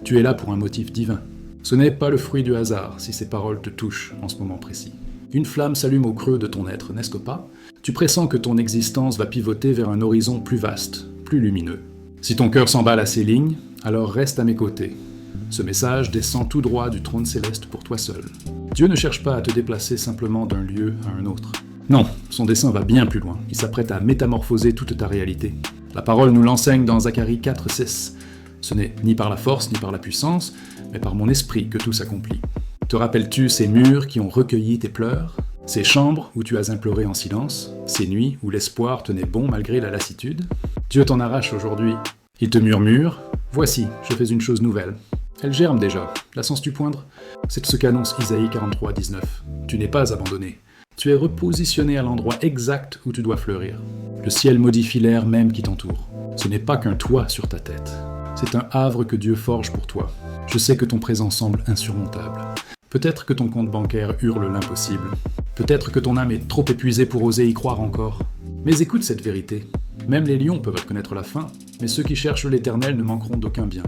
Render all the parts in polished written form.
Tu es là pour un motif divin. Ce n'est pas le fruit du hasard si ces paroles te touchent en ce moment précis. Une flamme s'allume au creux de ton être, n'est-ce pas? Tu pressens que ton existence va pivoter vers un horizon plus vaste, plus lumineux. Si ton cœur s'emballe à ces lignes, alors reste à mes côtés. Ce message descend tout droit du trône céleste pour toi seul. Dieu ne cherche pas à te déplacer simplement d'un lieu à un autre. Non, son dessein va bien plus loin. Il s'apprête à métamorphoser toute ta réalité. La parole nous l'enseigne dans Zacharie 4:6. Ce n'est ni par la force ni par la puissance, mais par mon esprit que tout s'accomplit. Te rappelles-tu ces murs qui ont recueilli tes pleurs? Ces chambres où tu as imploré en silence? Ces nuits où l'espoir tenait bon malgré la lassitude? Dieu t'en arrache aujourd'hui. Il te murmure: voici, je fais une chose nouvelle. Elle germe déjà. La sens-tu poindre? C'est ce qu'annonce Isaïe 43:19. Tu n'es pas abandonné. Tu es repositionné à l'endroit exact où tu dois fleurir. Le ciel modifie l'air même qui t'entoure. Ce n'est pas qu'un toit sur ta tête. C'est un havre que Dieu forge pour toi. Je sais que ton présent semble insurmontable. Peut-être que ton compte bancaire hurle l'impossible. Peut-être que ton âme est trop épuisée pour oser y croire encore. Mais écoute cette vérité. Même les lions peuvent connaître la faim, mais ceux qui cherchent l'Éternel ne manqueront d'aucun bien.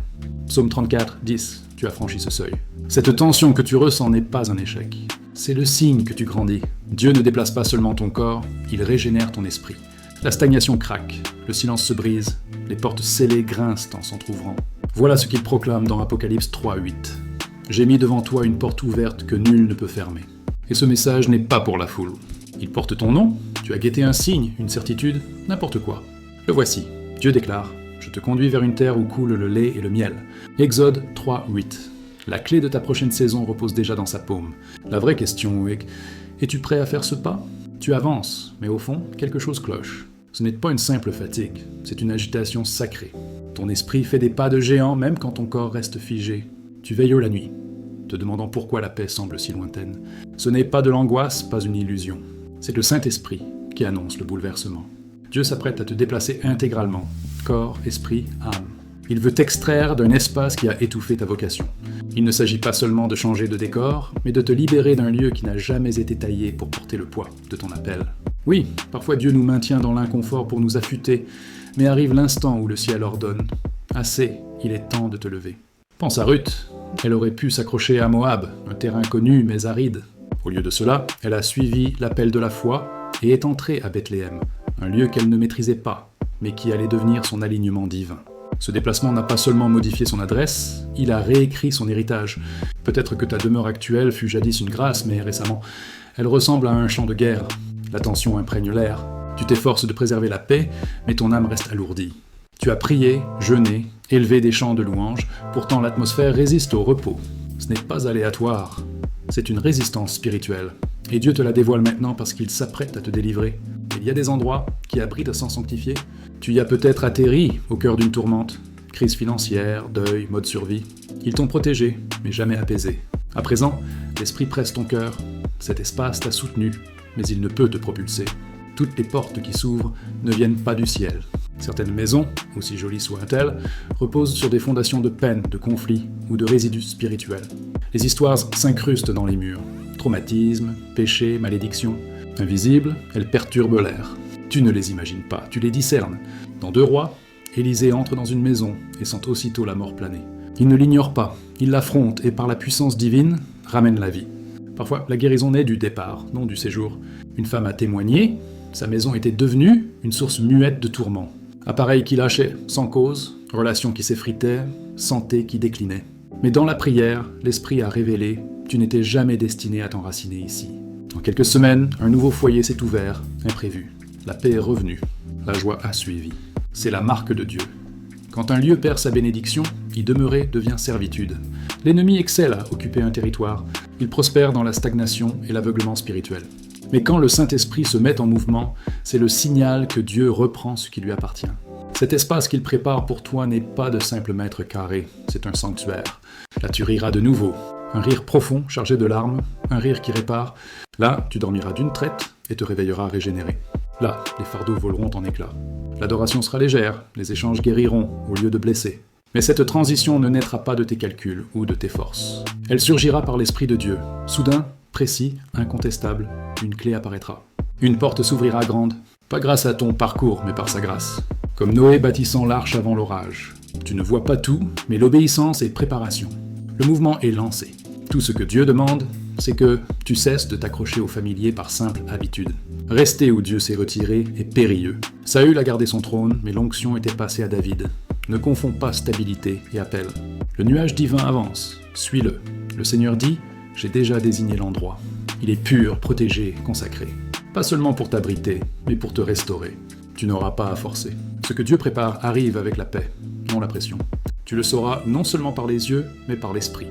Psaume 34:10, tu as franchi ce seuil. Cette tension que tu ressens n'est pas un échec. C'est le signe que tu grandis. Dieu ne déplace pas seulement ton corps, il régénère ton esprit. La stagnation craque, le silence se brise, les portes scellées grincent en s'entr'ouvrant. Voilà ce qu'il proclame dans Apocalypse 3:8. J'ai mis devant toi une porte ouverte que nul ne peut fermer. Et ce message n'est pas pour la foule. Il porte ton nom, tu as guetté un signe, une certitude, n'importe quoi. Le voici, Dieu déclare: je te conduis vers une terre où coule le lait et le miel. Exode 3:8. La clé de ta prochaine saison repose déjà dans sa paume. La vraie question est: es-tu prêt à faire ce pas? Tu avances, mais au fond, quelque chose cloche. Ce n'est pas une simple fatigue, c'est une agitation sacrée. Ton esprit fait des pas de géant même quand ton corps reste figé. Tu veilles la nuit, te demandant pourquoi la paix semble si lointaine. Ce n'est pas de l'angoisse, pas une illusion. C'est le Saint-Esprit qui annonce le bouleversement. Dieu s'apprête à te déplacer intégralement, corps, esprit, âme. Il veut t'extraire d'un espace qui a étouffé ta vocation. Il ne s'agit pas seulement de changer de décor, mais de te libérer d'un lieu qui n'a jamais été taillé pour porter le poids de ton appel. Oui, parfois Dieu nous maintient dans l'inconfort pour nous affûter, mais arrive l'instant où le ciel ordonne: assez, il est temps de te lever. Pense à Ruth. Elle aurait pu s'accrocher à Moab, un terrain connu mais aride. Au lieu de cela, elle a suivi l'appel de la foi et est entrée à Bethléem, un lieu qu'elle ne maîtrisait pas, mais qui allait devenir son alignement divin. Ce déplacement n'a pas seulement modifié son adresse, il a réécrit son héritage. Peut-être que ta demeure actuelle fut jadis une grâce, mais récemment, elle ressemble à un champ de guerre. La tension imprègne l'air. Tu t'efforces de préserver la paix, mais ton âme reste alourdie. Tu as prié, jeûné, élevé des chants de louanges, pourtant l'atmosphère résiste au repos. Ce n'est pas aléatoire, c'est une résistance spirituelle. Et Dieu te la dévoile maintenant parce qu'il s'apprête à te délivrer. Il y a des endroits qui abritent à s'en sanctifier. Tu y as peut-être atterri au cœur d'une tourmente. Crise financière, deuil, mode survie. Ils t'ont protégé, mais jamais apaisé. À présent, l'Esprit presse ton cœur. Cet espace t'a soutenu, mais il ne peut te propulser. Toutes les portes qui s'ouvrent ne viennent pas du ciel. Certaines maisons, aussi jolies soient-elles, reposent sur des fondations de peine, de conflits ou de résidus spirituels. Les histoires s'incrustent dans les murs. Traumatisme, péché, malédiction. Invisibles, elles perturbent l'air. Tu ne les imagines pas, tu les discernes. Dans 2 Rois, Élisée entre dans une maison et sent aussitôt la mort planer. Il ne l'ignore pas, il l'affronte et par la puissance divine, ramène la vie. Parfois, la guérison naît du départ, non du séjour. Une femme a témoigné, sa maison était devenue une source muette de tourments. Appareil qui lâchait sans cause, relations qui s'effritaient, santé qui déclinait. Mais dans la prière, l'Esprit a révélé: tu n'étais jamais destiné à t'enraciner ici. En quelques semaines, un nouveau foyer s'est ouvert, imprévu. La paix est revenue, la joie a suivi. C'est la marque de Dieu. Quand un lieu perd sa bénédiction, y demeurer devient servitude. L'ennemi excelle à occuper un territoire. Il prospère dans la stagnation et l'aveuglement spirituel. Mais quand le Saint-Esprit se met en mouvement, c'est le signal que Dieu reprend ce qui lui appartient. Cet espace qu'il prépare pour toi n'est pas de simples mètres carrés, c'est un sanctuaire. Là tu riras de nouveau. Un rire profond, chargé de larmes, un rire qui répare. Là, tu dormiras d'une traite et te réveilleras régénéré. Là, les fardeaux voleront en éclats. L'adoration sera légère, les échanges guériront au lieu de blesser. Mais cette transition ne naîtra pas de tes calculs ou de tes forces. Elle surgira par l'Esprit de Dieu. Soudain, précis, incontestable, une clé apparaîtra. Une porte s'ouvrira grande, pas grâce à ton parcours, mais par sa grâce. Comme Noé bâtissant l'arche avant l'orage. Tu ne vois pas tout, mais l'obéissance est préparation. Le mouvement est lancé. Tout ce que Dieu demande, c'est que tu cesses de t'accrocher au familier par simple habitude. Rester où Dieu s'est retiré est périlleux. Saül a gardé son trône, mais l'onction était passée à David. Ne confonds pas stabilité et appel. Le nuage divin avance, suis-le. Le Seigneur dit, j'ai déjà désigné l'endroit. Il est pur, protégé, consacré. Pas seulement pour t'abriter, mais pour te restaurer. Tu n'auras pas à forcer. Ce que Dieu prépare arrive avec la paix, non la pression. Tu le sauras non seulement par les yeux, mais par l'esprit.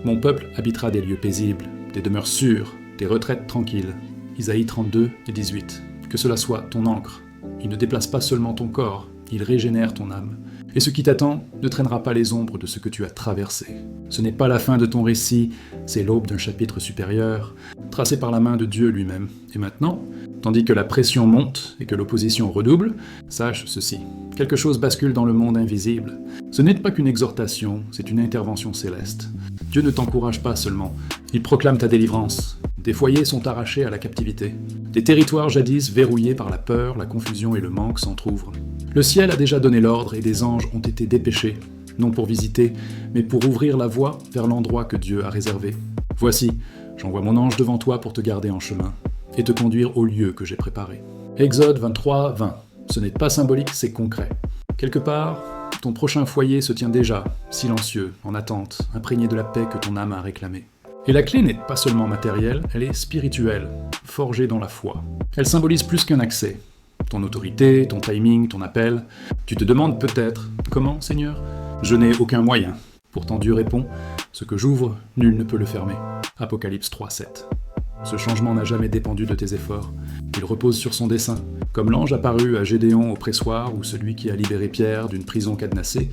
Mon peuple habitera des lieux paisibles, des demeures sûres, des retraites tranquilles. Isaïe 32 et 18. Que cela soit ton encre. Il ne déplace pas seulement ton corps, il régénère ton âme. Et ce qui t'attend ne traînera pas les ombres de ce que tu as traversé. Ce n'est pas la fin de ton récit, c'est l'aube d'un chapitre supérieur, tracé par la main de Dieu lui-même. Et maintenant, tandis que la pression monte et que l'opposition redouble, sache ceci. Quelque chose bascule dans le monde invisible. Ce n'est pas qu'une exhortation, c'est une intervention céleste. Dieu ne t'encourage pas seulement, il proclame ta délivrance. Des foyers sont arrachés à la captivité. Des territoires jadis verrouillés par la peur, la confusion et le manque s'entr'ouvrent. Le ciel a déjà donné l'ordre et des anges ont été dépêchés, non pour visiter, mais pour ouvrir la voie vers l'endroit que Dieu a réservé. Voici, j'envoie mon ange devant toi pour te garder en chemin et te conduire au lieu que j'ai préparé. Exode 23, 20. Ce n'est pas symbolique, c'est concret. Quelque part, ton prochain foyer se tient déjà, silencieux, en attente, imprégné de la paix que ton âme a réclamée. Et la clé n'est pas seulement matérielle, elle est spirituelle, forgée dans la foi. Elle symbolise plus qu'un accès. Ton autorité, ton timing, ton appel. Tu te demandes peut-être, comment, Seigneur ? Je n'ai aucun moyen. Pourtant Dieu répond, ce que j'ouvre, nul ne peut le fermer. Apocalypse 3, 7. Ce changement n'a jamais dépendu de tes efforts. Il repose sur son dessein. Comme l'ange apparu à Gédéon au pressoir ou celui qui a libéré Pierre d'une prison cadenassée,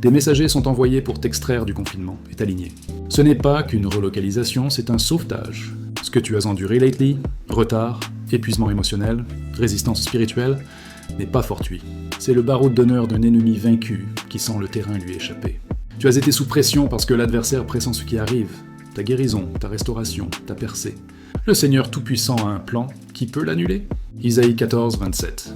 des messagers sont envoyés pour t'extraire du confinement et t'aligner. Ce n'est pas qu'une relocalisation, c'est un sauvetage. Ce que tu as enduré lately, retard, épuisement émotionnel, résistance spirituelle, n'est pas fortuit. C'est le baroud d'honneur d'un ennemi vaincu qui sent le terrain lui échapper. Tu as été sous pression parce que l'adversaire pressent ce qui arrive. Ta guérison, ta restauration, ta percée. Le Seigneur Tout-Puissant a un plan, qui peut l'annuler ? Isaïe 14, 27.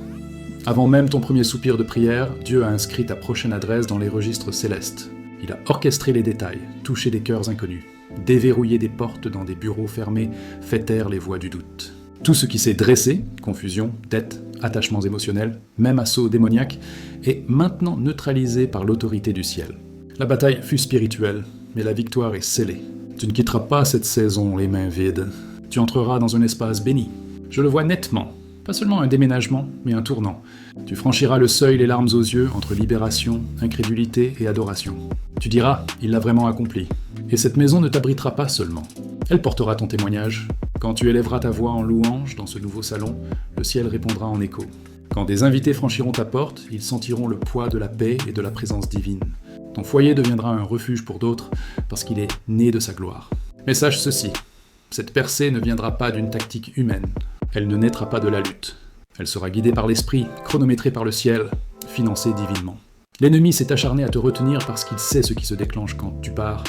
Avant même ton premier soupir de prière, Dieu a inscrit ta prochaine adresse dans les registres célestes. Il a orchestré les détails, touché des cœurs inconnus, déverrouillé des portes dans des bureaux fermés, fait taire les voix du doute. Tout ce qui s'est dressé, confusion, dette, attachements émotionnels, même assaut démoniaque, est maintenant neutralisé par l'autorité du ciel. La bataille fut spirituelle, mais la victoire est scellée. Tu ne quitteras pas cette saison les mains vides. Tu entreras dans un espace béni. Je le vois nettement. Pas seulement un déménagement, mais un tournant. Tu franchiras le seuil les larmes aux yeux entre libération, incrédulité et adoration. Tu diras, il l'a vraiment accompli. Et cette maison ne t'abritera pas seulement. Elle portera ton témoignage. Quand tu élèveras ta voix en louange dans ce nouveau salon, le ciel répondra en écho. Quand des invités franchiront ta porte, ils sentiront le poids de la paix et de la présence divine. Ton foyer deviendra un refuge pour d'autres parce qu'il est né de sa gloire. Mais sache ceci, cette percée ne viendra pas d'une tactique humaine. Elle ne naîtra pas de la lutte. Elle sera guidée par l'esprit, chronométrée par le ciel, financée divinement. L'ennemi s'est acharné à te retenir parce qu'il sait ce qui se déclenche quand tu pars.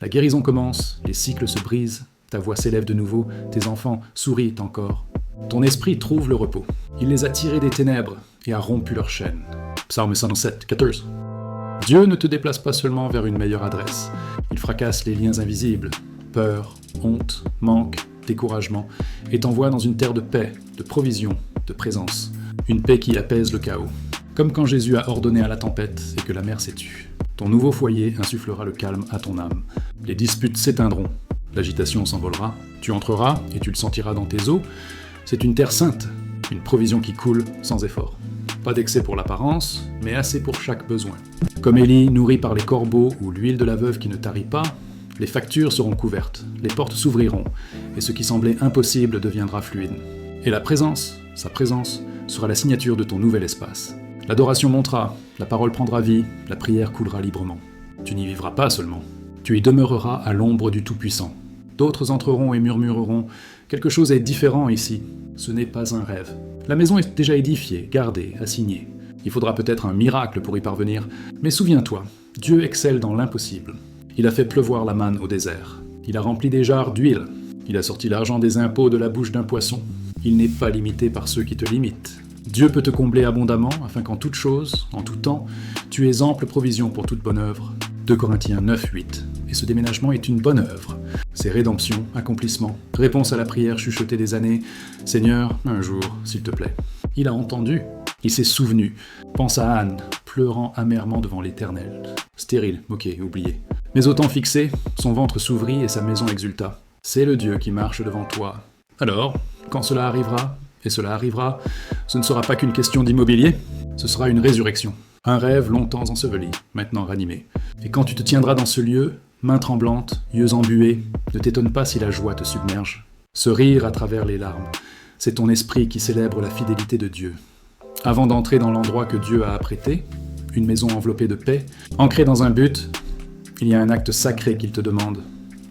La guérison commence, les cycles se brisent, ta voix s'élève de nouveau, tes enfants sourient encore. Ton esprit trouve le repos. Il les a tirés des ténèbres et a rompu leurs chaînes. Psaume 107, 14. Dieu ne te déplace pas seulement vers une meilleure adresse. Il fracasse les liens invisibles, peur, honte, manque, découragement, et t'envoie dans une terre de paix, de provision, de présence. Une paix qui apaise le chaos. Comme quand Jésus a ordonné à la tempête et que la mer s'est tue. Ton nouveau foyer insufflera le calme à ton âme. Les disputes s'éteindront. L'agitation s'envolera. Tu entreras et tu le sentiras dans tes os. C'est une terre sainte, une provision qui coule sans effort. Pas d'excès pour l'apparence, mais assez pour chaque besoin. Comme Élie, nourri par les corbeaux ou l'huile de la veuve qui ne tarit pas, les factures seront couvertes, les portes s'ouvriront, et ce qui semblait impossible deviendra fluide. Et la présence, sa présence, sera la signature de ton nouvel espace. L'adoration montera, la parole prendra vie, la prière coulera librement. Tu n'y vivras pas seulement, tu y demeureras à l'ombre du Tout-Puissant. D'autres entreront et murmureront « Quelque chose est différent ici, ce n'est pas un rêve. » La maison est déjà édifiée, gardée, assignée. Il faudra peut-être un miracle pour y parvenir, mais souviens-toi, Dieu excelle dans l'impossible. Il a fait pleuvoir la manne au désert. Il a rempli des jarres d'huile. Il a sorti l'argent des impôts de la bouche d'un poisson. Il n'est pas limité par ceux qui te limitent. Dieu peut te combler abondamment, afin qu'en toute chose, en tout temps, tu aies ample provision pour toute bonne œuvre. 2 Corinthiens 9, 8. Et ce déménagement est une bonne œuvre. C'est rédemption, accomplissement, réponse à la prière chuchotée des années. Seigneur, un jour, s'il te plaît. Il a entendu, il s'est souvenu. Pense à Anne, pleurant amèrement devant l'Éternel. Stérile, ok, oublié. Mais au temps fixé, son ventre s'ouvrit et sa maison exulta. C'est le Dieu qui marche devant toi. Alors, quand cela arrivera, et cela arrivera, ce ne sera pas qu'une question d'immobilier, ce sera une résurrection. Un rêve longtemps enseveli, maintenant ranimé. Et quand tu te tiendras dans ce lieu, main tremblante, yeux embués, ne t'étonne pas si la joie te submerge. Ce rire à travers les larmes, c'est ton esprit qui célèbre la fidélité de Dieu. Avant d'entrer dans l'endroit que Dieu a apprêté, une maison enveloppée de paix, ancrée dans un but, il y a un acte sacré qu'il te demande,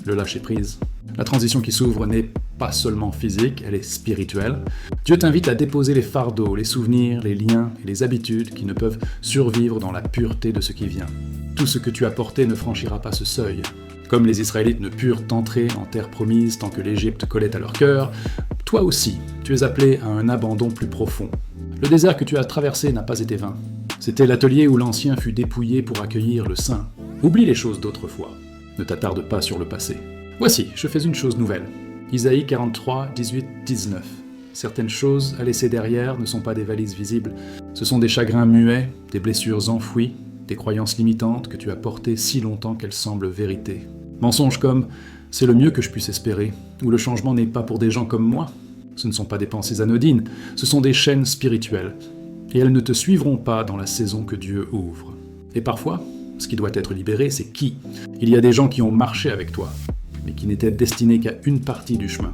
le lâcher-prise. La transition qui s'ouvre n'est pas seulement physique, elle est spirituelle. Dieu t'invite à déposer les fardeaux, les souvenirs, les liens et les habitudes qui ne peuvent survivre dans la pureté de ce qui vient. Tout ce que tu as porté ne franchira pas ce seuil. Comme les Israélites ne purent entrer en terre promise tant que l'Égypte collait à leur cœur, toi aussi, tu es appelé à un abandon plus profond. Le désert que tu as traversé n'a pas été vain. C'était l'atelier où l'ancien fut dépouillé pour accueillir le saint. Oublie les choses d'autrefois. Ne t'attarde pas sur le passé. Voici, je fais une chose nouvelle. Isaïe 43, 18, 19. Certaines choses à laisser derrière ne sont pas des valises visibles. Ce sont des chagrins muets, des blessures enfouies, des croyances limitantes que tu as portées si longtemps qu'elles semblent vérité. Mensonges comme « c'est le mieux que je puisse espérer » ou « le changement n'est pas pour des gens comme moi ». Ce ne sont pas des pensées anodines, ce sont des chaînes spirituelles. Et elles ne te suivront pas dans la saison que Dieu ouvre. Et parfois, ce qui doit être libéré, c'est qui ? Il y a des gens qui ont marché avec toi, mais qui n'étaient destinés qu'à une partie du chemin.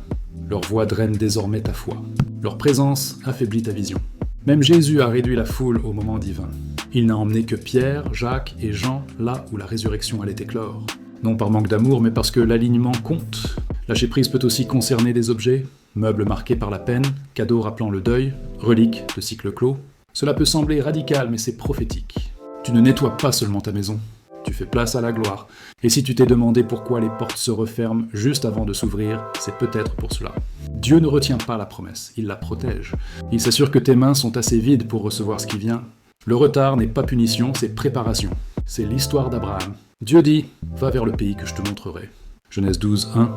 Leur voix draine désormais ta foi. Leur présence affaiblit ta vision. Même Jésus a réduit la foule au moment divin. Il n'a emmené que Pierre, Jacques et Jean là où la résurrection allait éclore. Non par manque d'amour, mais parce que l'alignement compte. Lâcher prise peut aussi concerner des objets, meubles marqués par la peine, cadeaux rappelant le deuil, reliques de cycle clos. Cela peut sembler radical, mais c'est prophétique. Tu ne nettoies pas seulement ta maison, tu fais place à la gloire. Et si tu t'es demandé pourquoi les portes se referment juste avant de s'ouvrir, c'est peut-être pour cela. Dieu ne retient pas la promesse, il la protège. Il s'assure que tes mains sont assez vides pour recevoir ce qui vient. Le retard n'est pas punition, c'est préparation. C'est l'histoire d'Abraham. Dieu dit « Va vers le pays que je te montrerai ». Genèse 12, 1.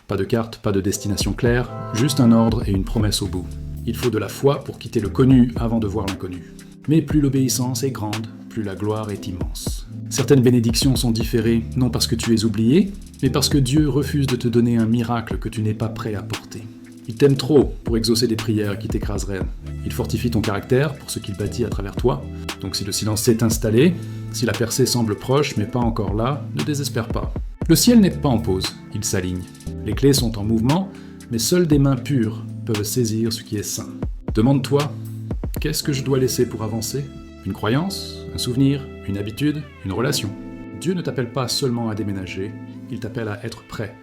Pas de carte, pas de destination claire, juste un ordre et une promesse au bout. Il faut de la foi pour quitter le connu avant de voir l'inconnu. Mais plus l'obéissance est grande, plus la gloire est immense. Certaines bénédictions sont différées, non parce que tu es oublié, mais parce que Dieu refuse de te donner un miracle que tu n'es pas prêt à porter. Il t'aime trop pour exaucer des prières qui t'écraseraient. Il fortifie ton caractère pour ce qu'il bâtit à travers toi. Donc si le silence s'est installé, si la percée semble proche mais pas encore là, ne désespère pas. Le ciel n'est pas en pause, il s'aligne. Les clés sont en mouvement, mais seules des mains pures peuvent saisir ce qui est saint. Demande-toi, qu'est-ce que je dois laisser pour avancer ? Une croyance, un souvenir, une habitude, une relation. Dieu ne t'appelle pas seulement à déménager, il t'appelle à être prêt.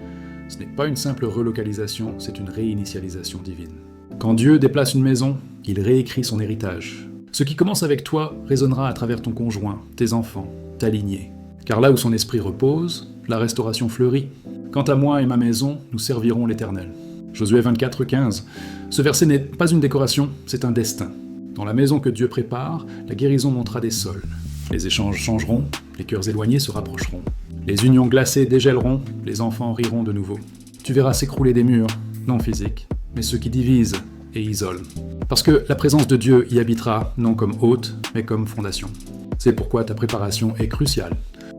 Ce n'est pas une simple relocalisation, c'est une réinitialisation divine. Quand Dieu déplace une maison, il réécrit son héritage. Ce qui commence avec toi résonnera à travers ton conjoint, tes enfants, ta lignée. Car là où son esprit repose, la restauration fleurit. Quant à moi et ma maison, nous servirons l'Éternel. Josué 24, 15. Ce verset n'est pas une décoration, c'est un destin. Dans la maison que Dieu prépare, la guérison montera des sols. Les échanges changeront, les cœurs éloignés se rapprocheront. Les unions glacées dégèleront, les enfants riront de nouveau. Tu verras s'écrouler des murs, non physiques, mais ceux qui divisent et isolent. Parce que la présence de Dieu y habitera, non comme hôte, mais comme fondation. C'est pourquoi ta préparation est cruciale.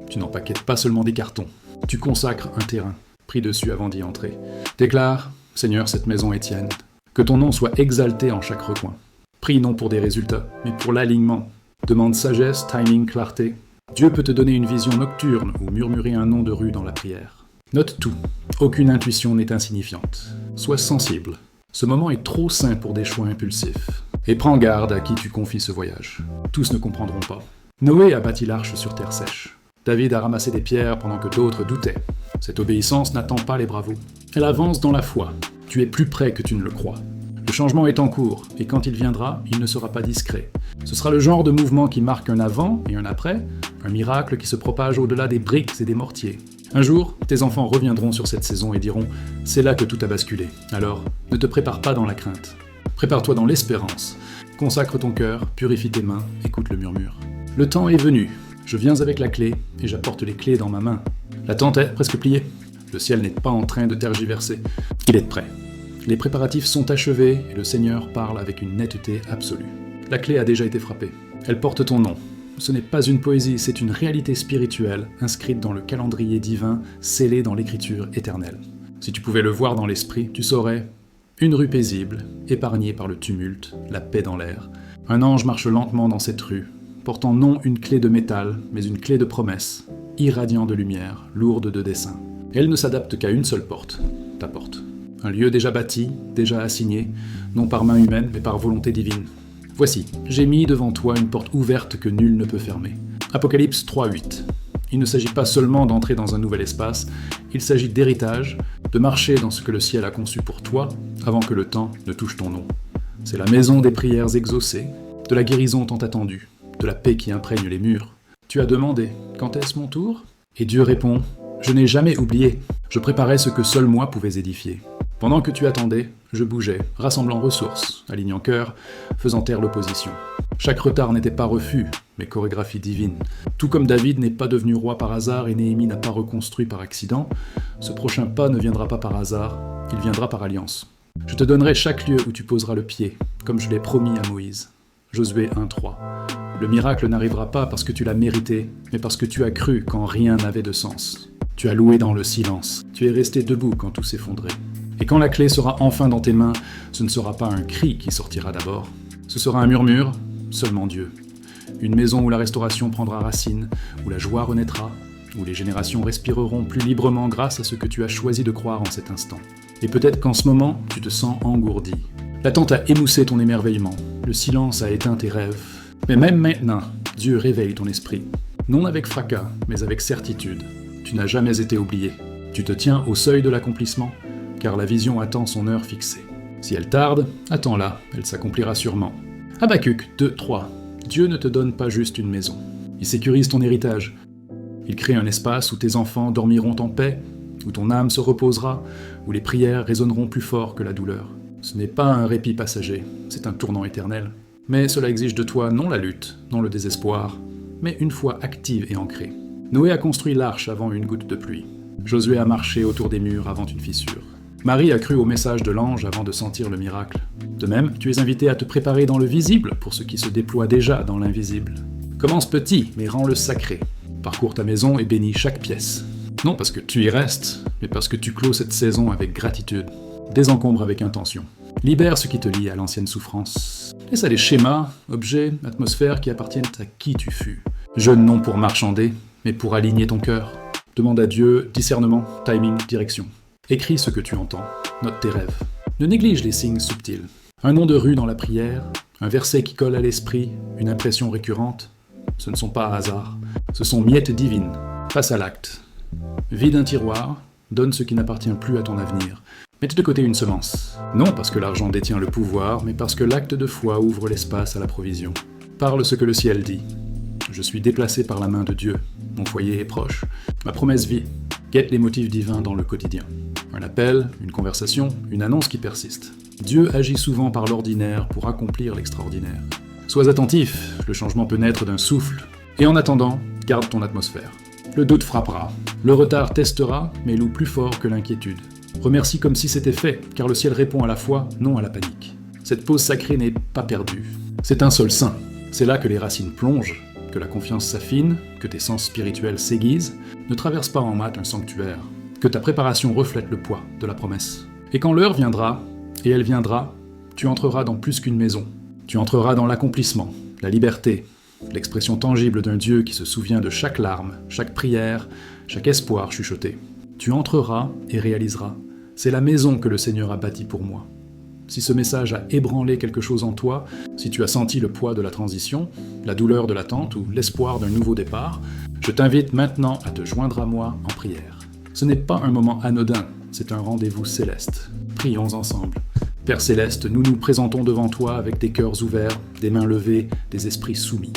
Tu n'empaquettes pas seulement des cartons, tu consacres un terrain, pris dessus avant d'y entrer. Déclare, Seigneur, cette maison est tienne. Que ton nom soit exalté en chaque recoin. Prie non pour des résultats, mais pour l'alignement. Demande sagesse, timing, clarté. Dieu peut te donner une vision nocturne ou murmurer un nom de rue dans la prière. Note tout. Aucune intuition n'est insignifiante. Sois sensible. Ce moment est trop sain pour des choix impulsifs. Et prends garde à qui tu confies ce voyage. Tous ne comprendront pas. Noé a bâti l'arche sur terre sèche. David a ramassé des pierres pendant que d'autres doutaient. Cette obéissance n'attend pas les bravos. Elle avance dans la foi. Tu es plus près que tu ne le crois. Le changement est en cours, et quand il viendra, il ne sera pas discret. Ce sera le genre de mouvement qui marque un avant et un après, un miracle qui se propage au-delà des briques et des mortiers. Un jour, tes enfants reviendront sur cette saison et diront « C'est là que tout a basculé ». Alors, ne te prépare pas dans la crainte. Prépare-toi dans l'espérance. Consacre ton cœur, purifie tes mains, écoute le murmure. Le temps est venu. Je viens avec la clé, et j'apporte les clés dans ma main. La tente est presque pliée. Le ciel n'est pas en train de tergiverser. Il est prêt. Les préparatifs sont achevés, et le Seigneur parle avec une netteté absolue. La clé a déjà été frappée. Elle porte ton nom. Ce n'est pas une poésie, c'est une réalité spirituelle, inscrite dans le calendrier divin, scellée dans l'écriture éternelle. Si tu pouvais le voir dans l'esprit, tu saurais: une rue paisible, épargnée par le tumulte, la paix dans l'air. Un ange marche lentement dans cette rue, portant non une clé de métal, mais une clé de promesse, irradiant de lumière, lourde de dessein. Elle ne s'adapte qu'à une seule porte, ta porte. Un lieu déjà bâti, déjà assigné, non par main humaine, mais par volonté divine. Voici, j'ai mis devant toi une porte ouverte que nul ne peut fermer. Apocalypse 3:8. Il ne s'agit pas seulement d'entrer dans un nouvel espace, il s'agit d'héritage, de marcher dans ce que le ciel a conçu pour toi, avant que le temps ne touche ton nom. C'est la maison des prières exaucées, de la guérison tant attendue, de la paix qui imprègne les murs. Tu as demandé: quand est-ce mon tour? Et Dieu répond: je n'ai jamais oublié, je préparais ce que seul moi pouvais édifier. Pendant que tu attendais, je bougeais, rassemblant ressources, alignant cœur, faisant taire l'opposition. Chaque retard n'était pas refus, mais chorégraphie divine. Tout comme David n'est pas devenu roi par hasard et Néhémie n'a pas reconstruit par accident, ce prochain pas ne viendra pas par hasard, il viendra par alliance. Je te donnerai chaque lieu où tu poseras le pied, comme je l'ai promis à Moïse. Josué 1:3. Le miracle n'arrivera pas parce que tu l'as mérité, mais parce que tu as cru quand rien n'avait de sens. Tu as loué dans le silence, tu es resté debout quand tout s'effondrait. Et quand la clé sera enfin dans tes mains, ce ne sera pas un cri qui sortira d'abord. Ce sera un murmure, seulement Dieu. Une maison où la restauration prendra racine, où la joie renaîtra, où les générations respireront plus librement grâce à ce que tu as choisi de croire en cet instant. Et peut-être qu'en ce moment, tu te sens engourdi. L'attente a émoussé ton émerveillement, le silence a éteint tes rêves. Mais même maintenant, Dieu réveille ton esprit. Non avec fracas, mais avec certitude. Tu n'as jamais été oublié. Tu te tiens au seuil de l'accomplissement, car la vision attend son heure fixée. Si elle tarde, attends-la, elle s'accomplira sûrement. Habacuc 2:3. Dieu ne te donne pas juste une maison. Il sécurise ton héritage. Il crée un espace où tes enfants dormiront en paix, où ton âme se reposera, où les prières résonneront plus fort que la douleur. Ce n'est pas un répit passager, c'est un tournant éternel. Mais cela exige de toi non la lutte, non le désespoir, mais une foi active et ancrée. Noé a construit l'arche avant une goutte de pluie. Josué a marché autour des murs avant une fissure. Marie a cru au message de l'ange avant de sentir le miracle. De même, tu es invité à te préparer dans le visible pour ce qui se déploie déjà dans l'invisible. Commence petit, mais rends-le sacré. Parcours ta maison et bénis chaque pièce. Non parce que tu y restes, mais parce que tu clôt cette saison avec gratitude. Désencombre avec intention. Libère ce qui te lie à l'ancienne souffrance. Laisse aller schémas, objets, atmosphères qui appartiennent à qui tu fus. Jeûne non pour marchander, mais pour aligner ton cœur. Demande à Dieu discernement, timing, direction. Écris ce que tu entends, note tes rêves. Ne néglige les signes subtils. Un nom de rue dans la prière, un verset qui colle à l'esprit, une impression récurrente. Ce ne sont pas hasards, ce sont miettes divines. Passe à l'acte. Vide un tiroir, donne ce qui n'appartient plus à ton avenir. Mette de côté une semence. Non parce que l'argent détient le pouvoir, mais parce que l'acte de foi ouvre l'espace à la provision. Parle ce que le ciel dit. Je suis déplacé par la main de Dieu. Mon foyer est proche. Ma promesse vit. Guette les motifs divins dans le quotidien. Un appel, une conversation, une annonce qui persiste. Dieu agit souvent par l'ordinaire pour accomplir l'extraordinaire. Sois attentif, le changement peut naître d'un souffle. Et en attendant, garde ton atmosphère. Le doute frappera. Le retard testera, mais loue plus fort que l'inquiétude. Remercie comme si c'était fait, car le ciel répond à la foi, non à la panique. Cette pause sacrée n'est pas perdue. C'est un sol saint. C'est là que les racines plongent, que la confiance s'affine, que tes sens spirituels s'aiguisent. Ne traverse pas en maths un sanctuaire. Que ta préparation reflète le poids de la promesse. Et quand l'heure viendra, et elle viendra, tu entreras dans plus qu'une maison. Tu entreras dans l'accomplissement, la liberté, l'expression tangible d'un Dieu qui se souvient de chaque larme, chaque prière, chaque espoir chuchoté. Tu entreras et réaliseras. C'est la maison que le Seigneur a bâtie pour moi. Si ce message a ébranlé quelque chose en toi, si tu as senti le poids de la transition, la douleur de l'attente ou l'espoir d'un nouveau départ, je t'invite maintenant à te joindre à moi en prière. Ce n'est pas un moment anodin, c'est un rendez-vous céleste. Prions ensemble. Père céleste, nous nous présentons devant toi avec des cœurs ouverts, des mains levées, des esprits soumis.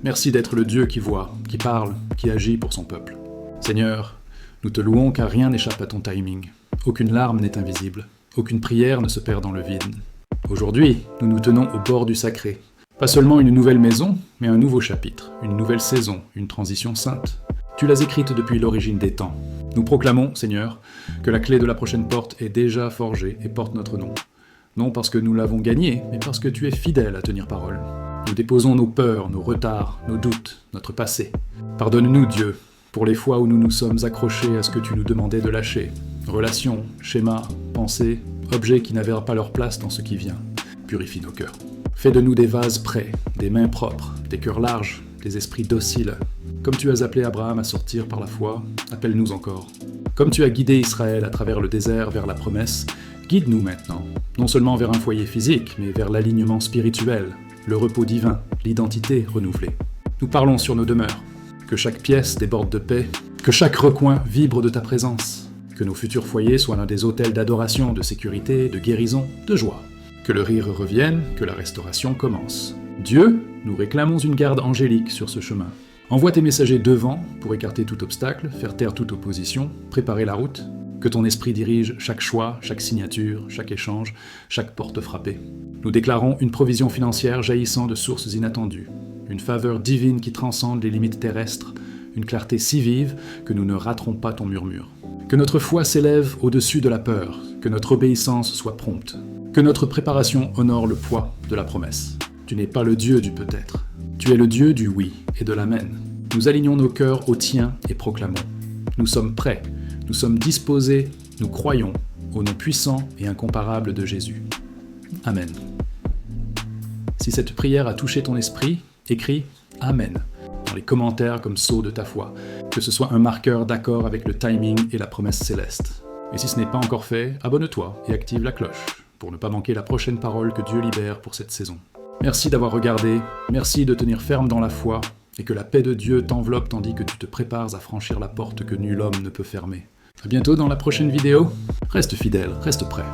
Merci d'être le Dieu qui voit, qui parle, qui agit pour son peuple. Seigneur, nous te louons car rien n'échappe à ton timing. Aucune larme n'est invisible. Aucune prière ne se perd dans le vide. Aujourd'hui, nous nous tenons au bord du sacré. Pas seulement une nouvelle maison, mais un nouveau chapitre, une nouvelle saison, une transition sainte. Tu l'as écrite depuis l'origine des temps. Nous proclamons, Seigneur, que la clé de la prochaine porte est déjà forgée et porte notre nom. Non parce que nous l'avons gagnée, mais parce que tu es fidèle à tenir parole. Nous déposons nos peurs, nos retards, nos doutes, notre passé. Pardonne-nous, Dieu, pour les fois où nous nous sommes accrochés à ce que tu nous demandais de lâcher. Relations, schémas, pensées, objets qui n'avaient pas leur place dans ce qui vient. Purifie nos cœurs. Fais de nous des vases prêts, des mains propres, des cœurs larges, des esprits dociles. Comme tu as appelé Abraham à sortir par la foi, appelle-nous encore. Comme tu as guidé Israël à travers le désert vers la promesse, guide-nous maintenant, non seulement vers un foyer physique, mais vers l'alignement spirituel, le repos divin, l'identité renouvelée. Nous parlons sur nos demeures. Que chaque pièce déborde de paix, que chaque recoin vibre de ta présence, que nos futurs foyers soient l'un des hôtels d'adoration, de sécurité, de guérison, de joie. Que le rire revienne, que la restauration commence. Dieu, nous réclamons une garde angélique sur ce chemin. Envoie tes messagers devant pour écarter tout obstacle, faire taire toute opposition, préparer la route. Que ton esprit dirige chaque choix, chaque signature, chaque échange, chaque porte frappée. Nous déclarons une provision financière jaillissant de sources inattendues, une faveur divine qui transcende les limites terrestres, une clarté si vive que nous ne raterons pas ton murmure. Que notre foi s'élève au-dessus de la peur, que notre obéissance soit prompte, que notre préparation honore le poids de la promesse. Tu n'es pas le Dieu du peut-être, tu es le Dieu du oui et de l'amen. Nous alignons nos cœurs au tien et proclamons. Nous sommes prêts. Nous sommes disposés, nous croyons, au nom puissant et incomparable de Jésus. Amen. Si cette prière a touché ton esprit, écris « Amen » dans les commentaires comme sceau de ta foi, que ce soit un marqueur d'accord avec le timing et la promesse céleste. Et si ce n'est pas encore fait, abonne-toi et active la cloche pour ne pas manquer la prochaine parole que Dieu libère pour cette saison. Merci d'avoir regardé, merci de tenir ferme dans la foi, et que la paix de Dieu t'enveloppe tandis que tu te prépares à franchir la porte que nul homme ne peut fermer. À bientôt dans la prochaine vidéo. Reste fidèle, reste prêt.